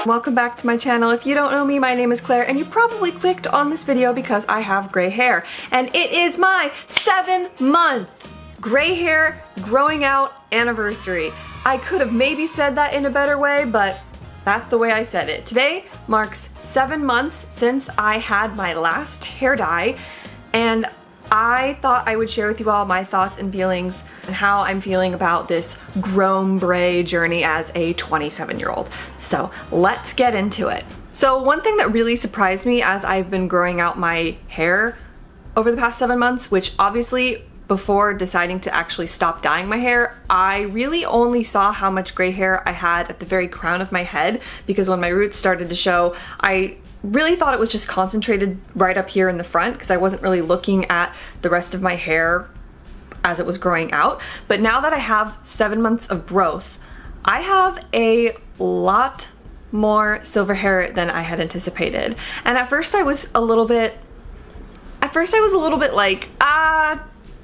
Welcome back to my channel. If you don't know me, my name is Claire, and you probably clicked on this video because I have gray hair. And it is my 7-month gray hair growing out anniversary. I could have maybe said that in a better way, but that's the way I said it. Today marks 7 months since I had my last hair dye, and I thought I would share with you all my thoughts and feelings and how I'm feeling about this grombre journey as a 27-year-old. So let's get into it. So one thing that really surprised me as I've been growing out my hair over the past 7 months, which obviously before deciding to actually stop dyeing my hair, I really only saw how much gray hair I had at the very crown of my head, because when my roots started to show, I really thought it was just concentrated right up here in the front because I wasn't really looking at the rest of my hair as it was growing out. But now that I have 7 months of growth, I have a lot more silver hair than I had anticipated. And at first I was a little bit like,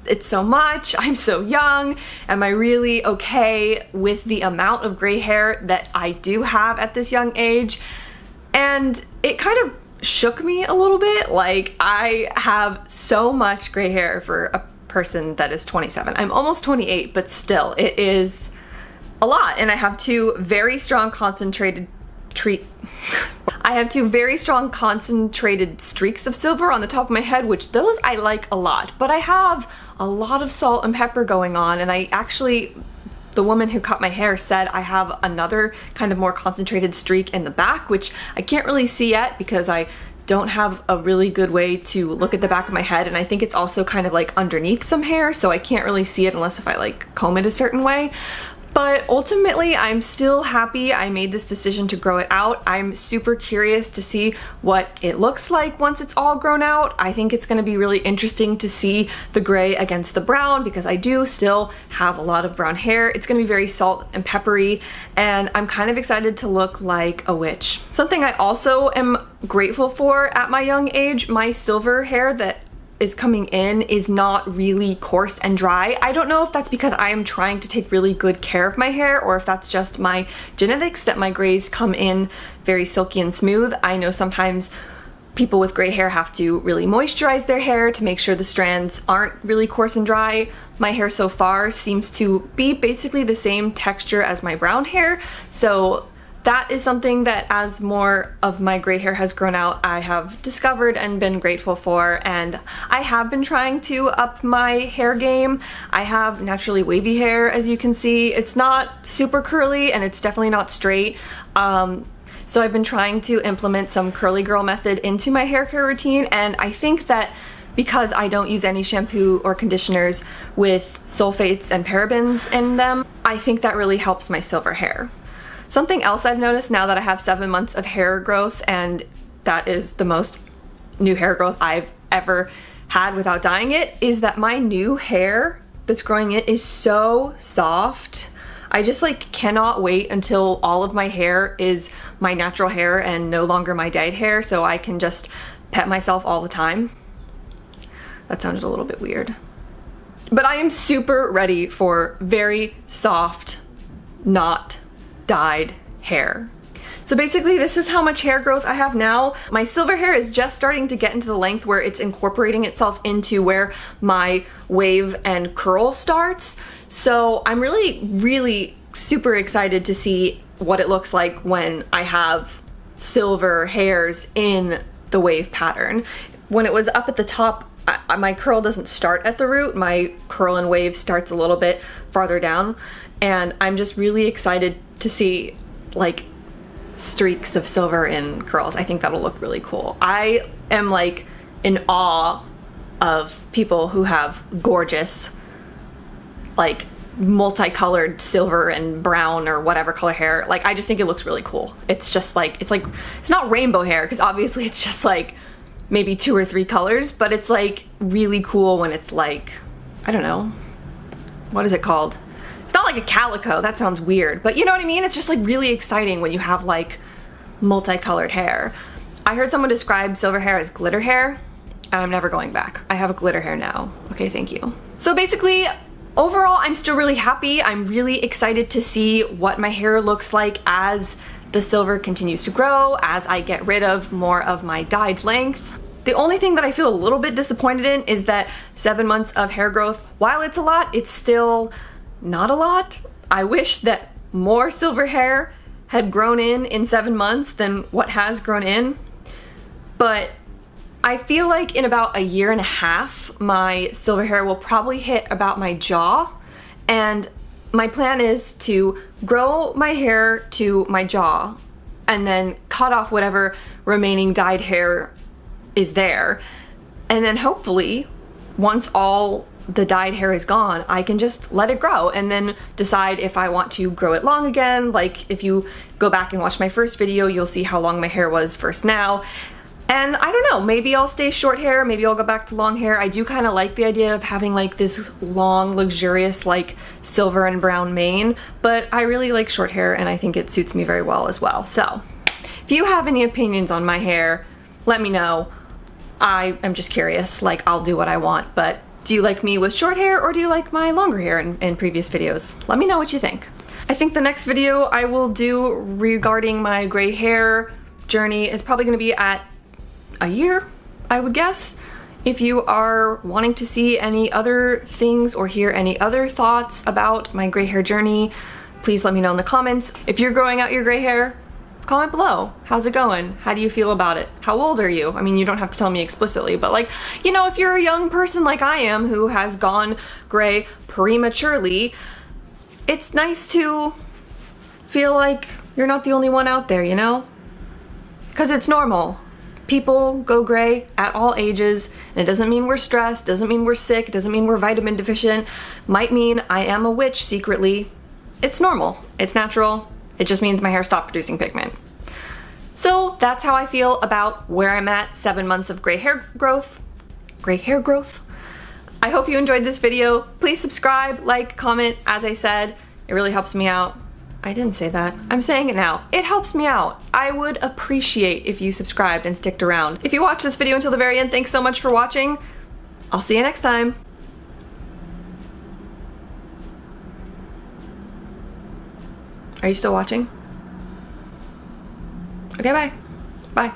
it's so much, I'm so young, am I really okay with the amount of gray hair that I do have at this young age? And it kind of shook me a little bit. Like, I have so much gray hair for a person that is 27. I'm almost 28, but still, it is a lot. And I have two very strong concentrated streaks of silver on the top of my head, which those I like a lot. But I have a lot of salt and pepper going on, and the woman who cut my hair said I have another kind of more concentrated streak in the back, which I can't really see yet because I don't have a really good way to look at the back of my head, and I think it's also kind of like underneath some hair, so I can't really see it unless if I like comb it a certain way. But ultimately, I'm still happy I made this decision to grow it out. I'm super curious to see what it looks like once it's all grown out. I think it's going to be really interesting to see the gray against the brown because I do still have a lot of brown hair. It's going to be very salt and peppery, and I'm kind of excited to look like a witch. Something I also am grateful for at my young age, my silver hair that is coming in is not really coarse and dry. I don't know if that's because I am trying to take really good care of my hair or if that's just my genetics that my grays come in very silky and smooth. I know sometimes people with gray hair have to really moisturize their hair to make sure the strands aren't really coarse and dry. My hair so far seems to be basically the same texture as my brown hair, so that is something that as more of my gray hair has grown out, I have discovered and been grateful for, and I have been trying to up my hair game. I have naturally wavy hair, as you can see. It's not super curly and it's definitely not straight. So I've been trying to implement some curly girl method into my hair care routine, and I think that because I don't use any shampoo or conditioners with sulfates and parabens in them, I think that really helps my silver hair. Something else I've noticed now that I have 7 months of hair growth, and that is the most new hair growth I've ever had without dyeing it, is that my new hair that's growing in is so soft. I just like cannot wait until all of my hair is my natural hair and no longer my dyed hair, so I can just pet myself all the time. That sounded a little bit weird. But I am super ready for very soft, not dyed hair. So basically this is how much hair growth I have now. My silver hair is just starting to get into the length where it's incorporating itself into where my wave and curl starts. So I'm really super excited to see what it looks like when I have silver hairs in the wave pattern. When it was up at the top, my curl doesn't start at the root. My curl and wave starts a little bit farther down, and I'm just really excited to see like streaks of silver in curls. I think that'll look really cool. I am like in awe of people who have gorgeous like multicolored silver and brown or whatever color hair. Like, I just think it looks really cool. It's just like, it's not rainbow hair because obviously it's just like maybe 2 or 3 colors, but it's like really cool when it's like, I don't know, what is it called? It's not like a calico, that sounds weird, but you know what I mean? It's just like really exciting when you have like multicolored hair. I heard someone describe silver hair as glitter hair, and I'm never going back. I have glitter hair now. Okay, thank you. So basically, Overall, I'm still really happy. I'm really excited to see what my hair looks like as the silver continues to grow, as I get rid of more of my dyed length. The only thing that I feel a little bit disappointed in is that 7 months of hair growth, while it's a lot, it's still not a lot. I wish that more silver hair had grown in 7 months than what has grown in. But I feel like in about a year and a half, my silver hair will probably hit about my jaw, and my plan is to grow my hair to my jaw and then cut off whatever remaining dyed hair is there, and then hopefully once all the dyed hair is gone, I can just let it grow and then decide if I want to grow it long again. Like if you go back and watch my first video, you'll see how long my hair was first now. And I don't know, maybe I'll stay short hair, maybe I'll go back to long hair. I do kind of like the idea of having like this long, luxurious, like silver and brown mane, but I really like short hair and I think it suits me very well as well. So if you have any opinions on my hair, let me know. I am just curious, like I'll do what I want, but do you like me with short hair or do you like my longer hair in previous videos? Let me know what you think. I think the next video I will do regarding my gray hair journey is probably gonna be at a year, I would guess. If you are wanting to see any other things or hear any other thoughts about my gray hair journey, please let me know in the comments. If you're growing out your gray hair, comment below. How's it going? How do you feel about it? How old are you? I mean, you don't have to tell me explicitly, but like, you know, if you're a young person like I am who has gone gray prematurely, it's nice to feel like you're not the only one out there, you know? Because it's normal. People go gray at all ages, and it doesn't mean we're stressed, doesn't mean we're sick, doesn't mean we're vitamin deficient, might mean I am a witch secretly. It's normal, it's natural, it just means my hair stopped producing pigment. So that's how I feel about where I'm at, 7 months of gray hair growth. I hope you enjoyed this video. Please subscribe, like, comment, as I said, it really helps me out. I didn't say that. I'm saying it now. It helps me out. I would appreciate if you subscribed and sticked around. If you watched this video until the very end, thanks so much for watching. I'll see you next time. Are you still watching? Okay, bye. Bye.